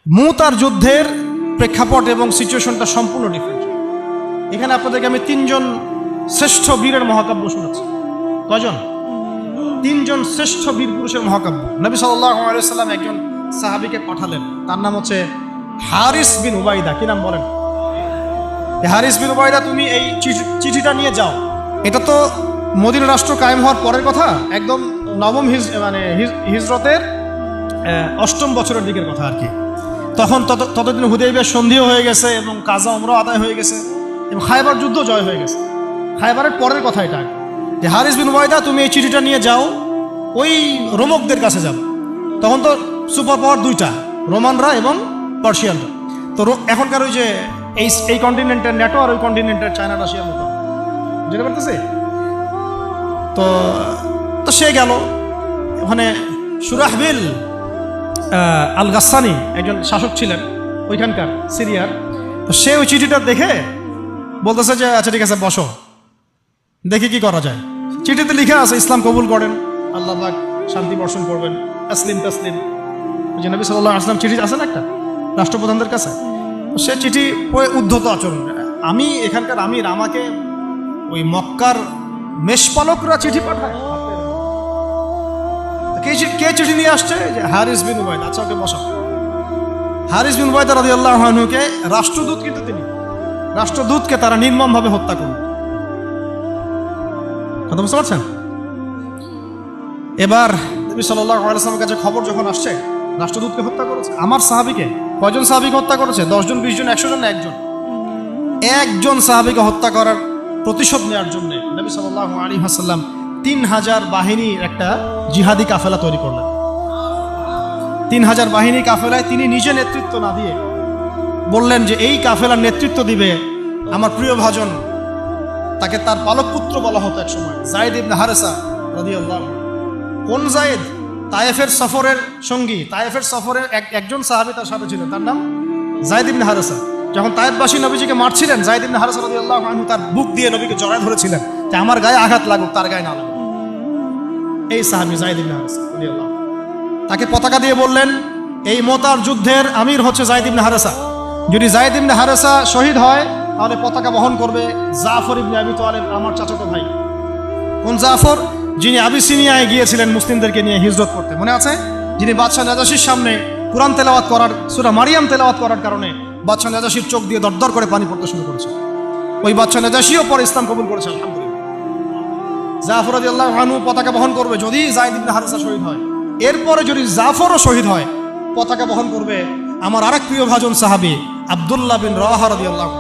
মুতার যুদ্ধের প্রেক্ষাপট এবং সিচুয়েশনটা সম্পূর্ণ ডিফারেন্ট। এখানে আপনাদেরকে আমি তিনজন শ্রেষ্ঠ বীরের মহাকাব্য শোনাচ্ছি। কয়জন? তিনজন শ্রেষ্ঠ বীর পুরুষের মহাকাব্য। নবী সাল্লাল্লাহু আলাইহি ওয়াসাল্লাম একজন সাহাবীকে পাঠালেন, তার নাম হচ্ছে হারিস বিন উবাইদা। কি নাম বলেন? হারিস বিন উবাইদা, তুমি এই চিঠিটা নিয়ে যাও। এটা তো মদিনা রাষ্ট্র কায়েম হওয়ার পরের কথা, একদম নবম হিজরতের 8ম বছরের দিকের কথা আর কি। তখন ততদিন হুদাইবিয়ার সন্ধিও হয়ে গেছে এবং কাজা উমরা আদায় হয়ে গেছে এবং খায়বার যুদ্ধ জয় হয়ে গেছে। খায়বারের পরের কথা এটা, যে হারিস বিন উবাইদা তুমি এই চিঠিটা নিয়ে যাও, ওই রোমকদের কাছে যাও। তখন তো সুপার পাওয়ার দুইটা, রোমানরা এবং পার্সিয়ানরা। তো এখনকার ওই যে এই কন্টিনেন্টের ন্যাটো আর ওই কন্টিনেন্টের চায়না রাশিয়ার মতো, যেতে পারতেছে। তো সে গেল ওখানে। সুরাহবিল আল গাসানি একজন শাসক ছিলেন ওইখানকার সিরিয়ার। তো সে ওই চিঠিটা দেখে বলতেছে যে আচ্ছা ঠিক আছে, বসো, দেখি কি করা যায়। চিঠিতে লিখা আছে ইসলাম কবুল করেন, আল্লাহ পাক শান্তি বর্ষণ করবেন, তাসলিম তাসলিম। যে নবী সাল্লাল্লাহু আলাইহি ওয়াসাল্লাম চিঠি আছে না একটা রাষ্ট্রপ্রধানদের কাছে, সে চিঠি উদ্ধত আচরণ। আমি এখানকার আমির, আমাকে ওই মক্কার মেষপালকরা চিঠি পাঠায়। কে চিঠি নিয়ে আসছে? যে হারিস বিন উবাইদা। আচ্ছা, ওকে বসাও। হারিস বিন উবাইদা রাদিয়াল্লাহু আনহুকে রাষ্ট্রদূত, কিন্তু তিনি রাষ্ট্রদূতকে তারা নির্মমভাবে হত্যা করল। কথা বুঝতে পারছেন? এবার নবী সাল্লাল্লাহু আলাইহি ওয়াসাল্লামের কাছে খবর যখন আসছে রাষ্ট্রদূতকে হত্যা করেছে। আমার সাহাবীকে, কয়জন সাহাবীকে হত্যা করেছে? 10 জন, 20 জন, 100 জন না একজন সাহাবীকে হত্যা করার প্রতিশোধ নেওয়ার জন্য নবী সাল্লাল্লাহু আলাইহি ওয়াসাল্লাম 3000 বাহিনীর একটা জিহাদি কাফেলা তৈরি করলেন। 3000 বাহিনী কাফেলায় তিনি নিজে নেতৃত্ব না দিয়ে বললেন যে এই কাফেলার নেতৃত্ব দিবে আমার প্রিয় ভাজন, তাকে তার পালক পুত্র বলা হতো এক সময়, যায়েদ ইবনে হারেসা রাদিয়াল্লাহু। কোন যায়েদ? তায়েফের সফরের সঙ্গী, তায়েফের সফরের একজন সাহাবী তার সাথে ছিলেন, তার নাম যায়েদ ইবনে হারেসা। যখন তায়েফবাসী নবীজিকে মারছিলেন, যায়েদ ইবনে হারেসা রাদিয়াল্লাহু আনহু তার বুক দিয়ে নবীকে জড়ায় ধরেছিলেন যে আমার গায়ে আঘাত লাগুক, তার গায়ে না লাগুক। এই সাহাবী যায়েদ ইবনে হারেসা রাদিয়াল্লাহু, তাকে পতাকা দিয়ে বললেন এই মোতার যুদ্ধের আমির হচ্ছে যায়েদ ইবনে হারেসা। যদি যায়েদ ইবনে হারেসা শহীদ হয় তাহলে পতাকা বহন করবে জাফর ইবনে আবি তালিব, আমার চাচাতো ভাই। কোন জাফর? যিনি আবিসিনিয়ায় গিয়েছিলেন মুসলিমদেরকে নিয়ে হিজরত করতে, মনে আছে? যিনি বাদশাহ নাজাশির সামনে কুরআন তেলাওয়াত করার, সূরা মারিয়াম তেলাওয়াত করার কারণে বাদশাহ নাজাশির চোখ দিয়ে দরদর করে পানি পড়তে শুরু করেছে। ওই বাদশাহ নাজাশিও পরে ইসলাম কবুল করেছে, আলহামদুলিল্লাহ। জাফর রাদিয়াল্লাহু আনহু পতাকা বহন করবে যদি যায়েদ ইবনে হারেসা শহীদ হয়। এরপরে যদি জাফরও শহীদ হয়, পতাকা বহন করবে আমার আরেক প্রিয় ভাজন সাহাবী আব্দুল্লাহ বিন রাওয়াহা রাদিয়াল্লাহু।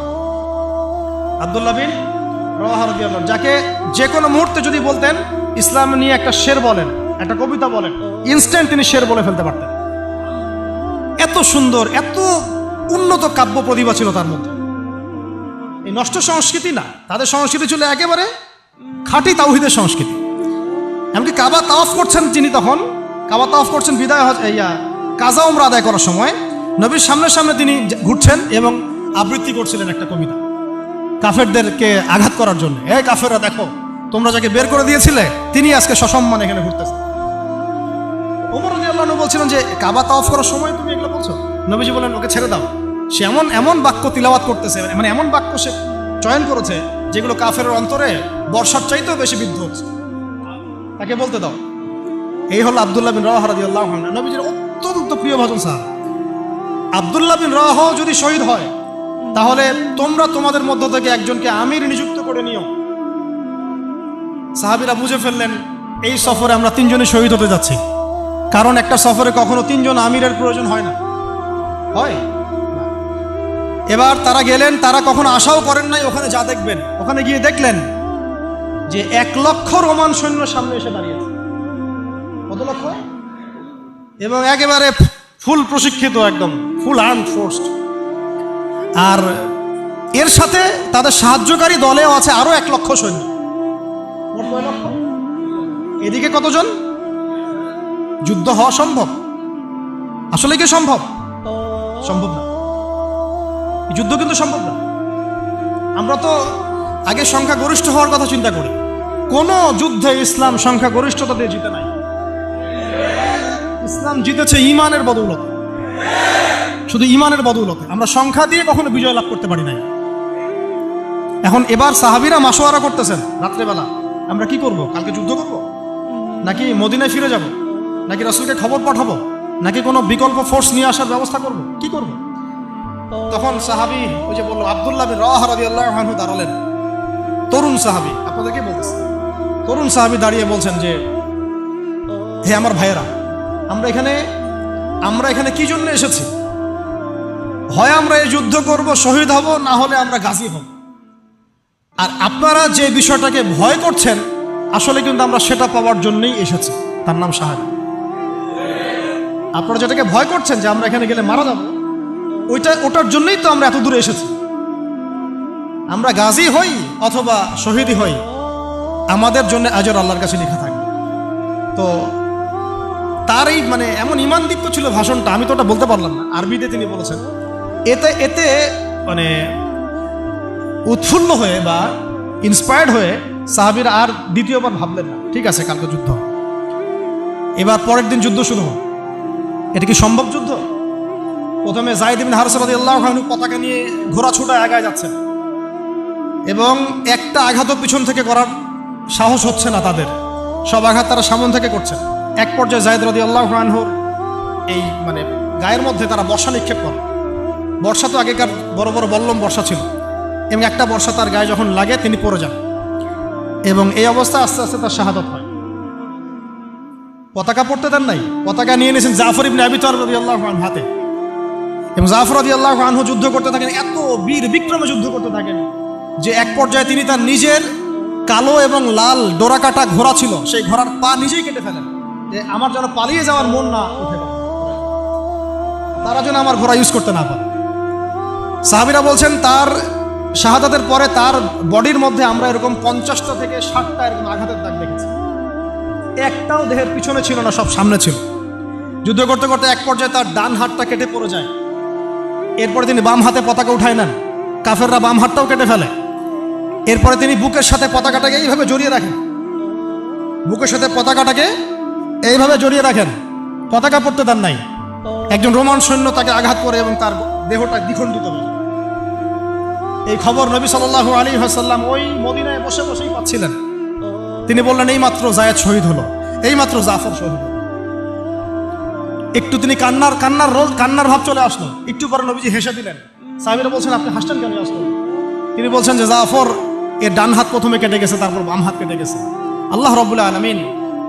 আব্দুল্লাহ বিন রাওয়াহা রাদিয়াল্লাহু, যাকে যে কোনো মুহূর্তে যদি বলতেন ইসলাম নিয়ে একটা শের বলেন, একটা কবিতা বলেন, ইনস্ট্যান্ট তিনি শের বলে ফেলতে পারতেন। এত সুন্দর, এত উন্নত কাব্য প্রতিভা ছিল তার মধ্যে। এই নষ্ট সংস্কৃতি না, তাদের সংস্কৃতি ছিল একেবারে খাঁটি তাওহীদের সংস্কৃতি। এমনকি কাবা তাওয়াফ করছেন তিনি, তখন কাবা তাওয়াফ করছেন বিদায় কাজা উমরা আদায় করার সময় নবীর সামনে সামনে তিনি ঘুরছেন এবং আবৃত্তি করছিলেন একটা কবিতা কাফেরদেরকে আঘাত করার জন্য। এই কাফেররা, দেখো তোমরা যাকে বের করে দিয়েছিলে তিনি আজকে সসম্মানে এখানে ঘুরতেছে। ওমর রাদিয়াল্লাহু আনহু বলছিলেন যে কাবা তাওয়াফ করার সময় তুমি এগুলো বলছো? নবীজি বলেন ওকে ছেড়ে দাও, সে এমন বাক্য তিলাওয়াত করতেছে, মানে এমন বাক্য সে চয়ন করেছে যেগুলো কাফেরের অন্তরে বর্ষার চাইতেও বেশি বিদ্ধ হচ্ছে, তাকে বলতে দাও। এই হলো আব্দুল্লাহ বিন রাওয়াহা রাদিয়াল্লাহু আনহু, নবীজির অত্যন্ত প্রিয় ভাজন সাহাবী। আব্দুল্লাহ বিন রাওয়াহা যদি শহীদ হয় তাহলে তোমরা তোমাদের মধ্য থেকে একজনকে আমির নিযুক্ত করে নিও। সাহাবীরা বুঝে ফেললেন এই সফরে আমরা 3 জনই শহীদ হতে যাচ্ছি, কারণ একটা সফরে কখনো 3 জন আমিরের প্রয়োজন হয় না, হয়। এবার তারা গেলেন, তারা কখনো আশাও করেন নাই ওখানে যা দেখবেন। ওখানে গিয়ে দেখলেন যে 1 লক্ষ রোমান সৈন্য সামনে এসে দাঁড়িয়েছে। কত লক্ষ? এবং একেবারে ফুল প্রশিক্ষিত, একদম ফুল আর্মড ফোর্স। আর এর সাথে তাদের সাহায্যকারী দলেও আছে আরো 1 লক্ষ সৈন্য। মোট 9 লক্ষ। এদিকে কতজন? যুদ্ধ হওয়া সম্ভব? আসলে কি সম্ভব? সম্ভব না। যুদ্ধ কিন্তু সম্ভব না। আমরা তো আগে সংখ্যাগরিষ্ঠ হওয়ার কথা চিন্তা করি। কোন যুদ্ধে ইসলাম সংখ্যাগরিষ্ঠতা দিয়ে জিতে নাই। ইসলাম জিতেছে ঈমানের বদৌলতে। শুধু ইমানের বদৌলতে। আমরা সংখ্যা দিয়ে কখনো বিজয় লাভ করতে পারি নাই। এখন এবার সাহাবীরা মাশওয়ারা করতেছেন রাত্রেবেলা, আমরা কি করব? কালকে যুদ্ধ করব, নাকি মদিনায় ফিরে যাব, নাকি রাসূলকে খবর পাঠাবো, নাকি কোনো বিকল্প ফোর্স নিয়ে আসার ব্যবস্থা করব, কি করব? তখন সাহাবী ওই যে বললো আব্দুল্লাহ বিন রাওয়াহা রাদিয়াল্লাহু আনহু দাঁড়ালেন। তরুণ সাহাবী, আপনাদেরকে বলতেছে, তরুণ সাহাবী দাঁড়িয়ে বলছেন যে, হে আমার ভাইয়েরা, আমরা এখানে কি জন্য এসেছি? হয় আমরা এই যুদ্ধ করব, শহীদ হব, না হলে আমরা গাজী হব। আর আপনারা যে বিষয়টাকে ভয় করছেন, আসলে কিন্তু আমরা সেটা পাওয়ার জন্যই এসেছি, তার নাম শাহাদাত। আপনারা যেটাকে ভয় করছেন যে আমরা এখানে গেলে মারা যাব, ওটার জন্যই তো আমরা এত দূরে এসেছি। আমরা গাজী হই অথবা শহীদই হই, আমাদের জন্য আজর আল্লাহর কাছে লেখা থাকে। তো তার এই মানে এমন ঈমানদীপ্ত ছিল ভাষণটা, আমি তো ওটা বলতে পারলাম না, আরবিতে তিনি বলেছেন। এতে মানে উৎফুল্ল হয়ে বা ইন্সপায়ার্ড হয়ে সাহাবীরা আর দ্বিতীয়বার ভাবলেন না, ঠিক আছে কালকে যুদ্ধ। এবার পরের দিন যুদ্ধ শুরু হয়। এটা কি সম্ভব যুদ্ধ? প্রথমে যায়েদ ইবনে হারেসা রাদিয়াল্লাহু আনহু পতাকা নিয়ে ঘোড়া ছুটায় আগায় যাচ্ছেন, এবং একটা আঘাতও পিছন থেকে করার সাহস হচ্ছে না তাদের, সব আঘাত তারা সামন থেকে করছেন। এক পর্যায়ে যায়েদ রাদিয়াল্লাহু আনহুর এই মানে গায়ের মধ্যে তারা বর্ষা নিক্ষেপ করে। বর্ষা তো আগেকার বড় বড় বল্লম বর্ষা ছিল, এবং একটা বর্ষা তার গায়ে যখন লাগে তিনি পড়ে যান, এবং এই অবস্থায় আস্তে আস্তে তার শাহাদাত হয়। পতাকা পড়তে দেন নাই, পতাকা নিয়ে নিয়েছেন জাফর ইবনে আবি তালিব রাদিয়াল্লাহু আনহু হাতে, এবং জাফর রাদিয়াল্লাহু আনহু যুদ্ধ করতে থাকেন, এত বীর বিক্রমে যুদ্ধ করতে থাকেন যে এক পর্যায়ে তিনি তার নিজের কালো এবং লাল ডোরাকাটা ঘোড়া ছিল, সেই ঘোড়ার পা নিজেই কেটে ফেলেন, যে আমার যেন পালিয়ে যাওয়ার মন না উঠে, তারা যেন আমার ঘোড়া ইউজ করতে না পারে। সাহাবীরা বলছেন তার শাহাদাতের পরে তার বডির মধ্যে আমরা এরকম 50টা থেকে 60টা এরকম আঘাতের দাগ দেখেছি। একটাও দেহের পিছনে ছিল না, সব সামনে ছিল। যুদ্ধ করতে করতে এক পর্যায়ে তার ডান হাতটা কেটে পড়ে যায়। এরপরে তিনি বাম হাতে পতাকা উঠায় নেন, কাফেররা বাম হাতটাও কেটে ফেলে। এরপরে তিনি বুকের সাথে পতাকাটাকে এইভাবে জড়িয়ে রাখেন, বুকের সাথে পতাকাটাকে এইভাবে জড়িয়ে রাখেন, পতাকা পড়তে দেন নাই। একজন রোমান সৈন্য তাকে আঘাত করে এবং তার দেহটা দ্বিখণ্ডিত হয়ে যায়। এই খবর নবী সাল্লাল্লাহু আলাইহি ওয়াসাল্লাম ওই মদিনায় বসে বসেই পাচ্ছিলেন। তিনি বললেন, এই মাত্র যায়েদ শহীদ হলো, এই মাত্র জাফর শহীদ হলো। একটু তিনি কান্নার ভাব চলে আসলো। একটু পরে নবীজি হেসে দিলেন। সাহাবীরা বলছেন, আপনি হাসছেন কেন আসলেন? তিনি বলছেন যে জাফর এর ডান হাত প্রথমে কেটে গেছে, তারপর বাম হাত কেটে গেছে। আল্লাহ রাব্বুল আলামিন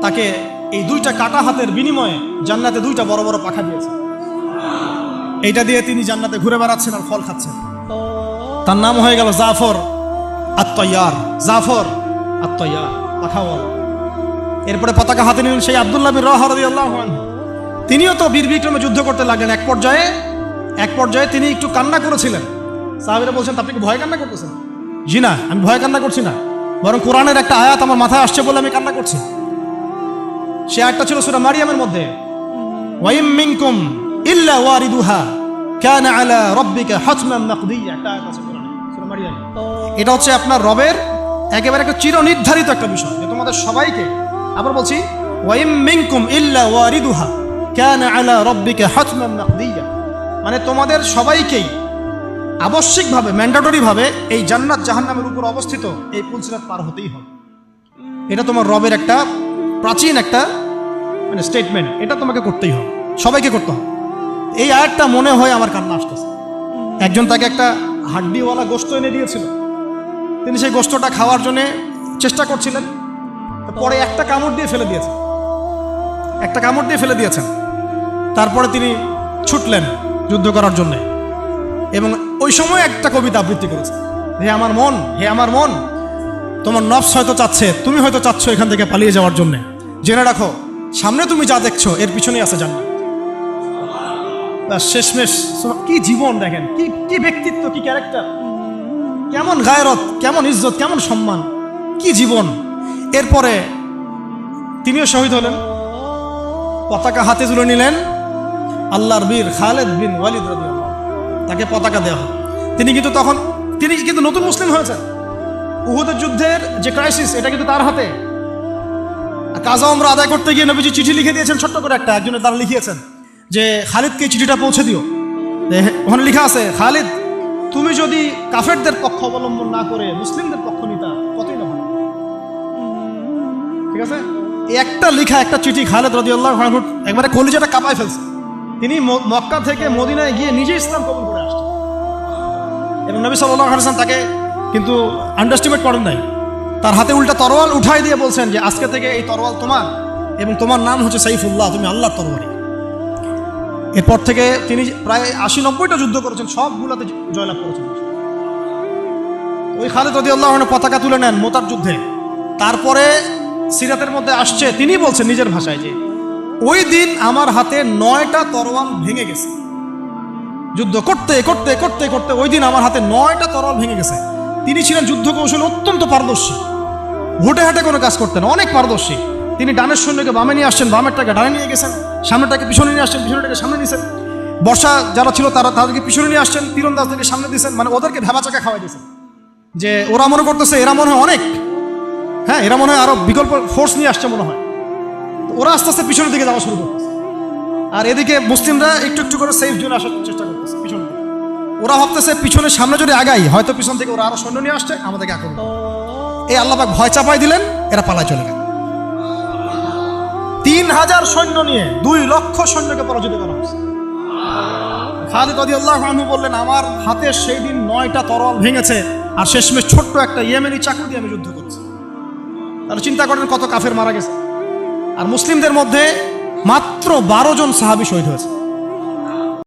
তাকে এই দুইটা কাটা হাতের বিনিময়ে জান্নাতে দুইটা বড় বড় পাখা দিয়েছে। এইটা দিয়ে তিনি জান্নাতে ঘুরে বেড়াচ্ছেন আর ফল খাচ্ছেন। তার নাম হয়ে গেল জাফর আত-তাইয়ার, জাফর আত-তাইয়ার, পাখাওয়ালা। এরপরে পতাকা হাতে নিলেন সেই আব্দুল্লাহ বিন রাওয়াহা রাদিয়াল্লাহু আনহু। তিনিও তো বীর বিক্রমে যুদ্ধ করতে লাগলেন। এক পর্যায়ে তিনি একটু কান্না করেছিলেন। সাহাবীরা বলছেন, আপনি কি ভয় কান্না করতেছেন? জি না, আমি ভয় কান্না করছি না, বরং কোরআনের একটা আয়াত আমার মাথায় আসছে বলে আমি কান্না করছি। সে আয়াতটা ছিল সূরা মারিয়ামের মধ্যে, ওয়াইম মিনকুম ইল্লা ওয়ারিদুহা কানা আলা রাব্বিকা হাতমান মাকদিয়া, একটা আয়াত আছে কোরআনে সূরা মারিয়াম। এটা হচ্ছে আপনার রবের একেবারে একটা চিরনির্ধারিত একটা বিষয়, যে তোমাদের সবাইকে, আবার বলছি, ওয়াইম মিনকুম ইল্লা ওয়ারিদুহা কানা আলা রাব্বিকা হাতমান মাকদিয়া, মানে তোমাদের সবাইকেই আবশ্যিকভাবে, ম্যান্ডেটরিভাবে এই জান্নাত জাহান্নামের উপর অবস্থিত এই পুলসিরাত পার হতেই হবে। এটা তোমার রবের একটা প্রাচীন একটা মানে স্টেটমেন্ট, এটা তোমাকে করতেই হবে, সবাইকে করতে হবে। এই আয়াতটা মনে হয় আমার কান্না আসতেছে। একজন তাকে একটা হাড্ডিওয়ালা গোশত এনে দিয়েছিল, তিনি সেই গোশতটা খাওয়ার জন্য চেষ্টা করছিলেন, পরে একটা কামড় দিয়ে ফেলে দিয়েছেন। তারপরে তিনি ছুটলেন যুদ্ধ করার জন্য, এবং ওই সময় একটা কবিতা আবৃত্তি করেছে, হে আমার মন, তোমার নফস হয়তো চাচ্ছে, তুমি হয়তো চাচ্ছ এখান থেকে পালিয়ে যাওয়ার জন্য, জেনে রাখো সামনে তুমি যা দেখছো এর পিছনেই আছে জান্নাত। শেষমেশ কি জীবন দেখেন, কি ব্যক্তিত্ব, কি ক্যারেক্টার, কেমন গায়রত, কেমন ইজ্জত, কেমন সম্মান, কি জীবন। এরপরে তিনিও শহীদ হলেন, পতাকা হাতে তুলে নিলেন আল্লাহর বীর খালেদ বিন ওয়ালিদ রাদিয়াল্লাহু আনহু, তাকে পতাকা দেওয়া হয়। তিনি কিন্তু নতুন মুসলিম হয়েছেন। উহুদের যুদ্ধের যে ক্রাইসিস, এটা কিন্তু তার হাতে। কাজা উমরা আদায় করতে গিয়ে নবীজি চিঠি লিখে দিয়েছেন, ছোট্ট করে একজনের দ্বারা লিখিয়েছেন যে খালিদকে চিঠিটা পৌঁছে দিও। ওখানে লেখা আছে, খালিদ তুমি যদি কাফেরদের পক্ষ অবলম্বন না করে মুসলিমদের পক্ষ নিতা কতই না ভালো। ঠিক আছে, এই একটা লেখা, একটা চিঠি খালিদ রাদিয়াল্লাহু আনহু একবারে কলিজাটা কাঁপায় ফেলছে। তিনি মক্কা থেকে মদিনায় গিয়ে নিজে ইসলাম কবুল করে আসছেন এবং নবী সাল্লাল্লাহু আলাইহি ওয়াসাল্লাম তাকে কিন্তু আন্ডারস্টিমেট করেন নাই। তার হাতে উল্টা তরোয়াল উঠাই দিয়ে বলছেন যে আজকে থেকে এই তরোয়াল তোমার এবং তোমার নাম হচ্ছে সাইফুল্লাহ, তুমি আল্লাহর তরবারি। এরপর থেকে তিনি প্রায় ৮০-৯০টা যুদ্ধ করেছেন, সবগুলোতে জয়লাভ করেছেন। ওই খালিদ রাদিয়াল্লাহু আনহু পতাকা তুলে নেন মোতার যুদ্ধে। তারপরে সিরাতের মধ্যে আসছে, তিনি বলছেন নিজের ভাষায় যে ওই দিন আমার হাতে 9টা তরোয়াল ভেঙে গেছে। যুদ্ধ করতে করতে করতে করতে ওই দিন আমার হাতে 9টা তরোয়াল ভেঙে গেছে। তিনি ছিলেন যুদ্ধ কৌশল অত্যন্ত পারদর্শী, হুটে হাটে কোনো কাজ করতেন, অনেক পারদর্শী। তিনি ডানের সৈন্যকে বামে নিয়ে আসছেন, বামেরটাকে ডানে নিয়ে গেছেন, সামনেটাকে পিছনে নিয়ে আসছেন, পিছনেটাকে সামনে নিয়েছেন। বর্ষা যারা ছিল তাদেরকে পিছনে নিয়ে আসছেন, তীরন্দাজদেরকে সামনে দিয়েছেন, মানে ওদেরকে ভেবা চাকা খাওয়াই দিয়েছেন যে ওরা মনে করতেছে এরা মনে হয় অনেক, হ্যাঁ এরা মনে হয় আরো বিকল্প ফোর্স নিয়ে আসছে মনে হয়। ওরা আস্তে আস্তে পিছনের দিকে যাওয়া শুরু করতেছে, আর এদিকে মুসলিমরা একটু একটু করে সেফ জোনে আসার চেষ্টা করতেছে পিছনে। ওরা ভাবতেছে পিছনের সামনে যদি আগাই হয়তো পিছন থেকে ওরা আরো সৈন্য নিয়ে আসছে, আমাদেরকে আক্রমণ করবে। এই আল্লাহ পাক ভয় চাপাই দিলেন, এরা পালায় চলে গেল। ৩,০০০ সৈন্য নিয়ে ২ লক্ষ সৈন্যকে পরাজিত করা হয়েছে। খালিদ রাদিয়াল্লাহু আনহু বললেন আমার হাতে সেই দিন 9টা তরোয়াল ভেঙেছে, আর শেষমেশ ছোট্ট একটা ইয়েমেনি চাকু দিয়ে আমি যুদ্ধ করছি। তাহলে চিন্তা করেন কত কাফের মারা গেছে। আর মুসলিমদের মধ্যে মাত্র 12 জন সাহাবী শহীদ হয়েছে।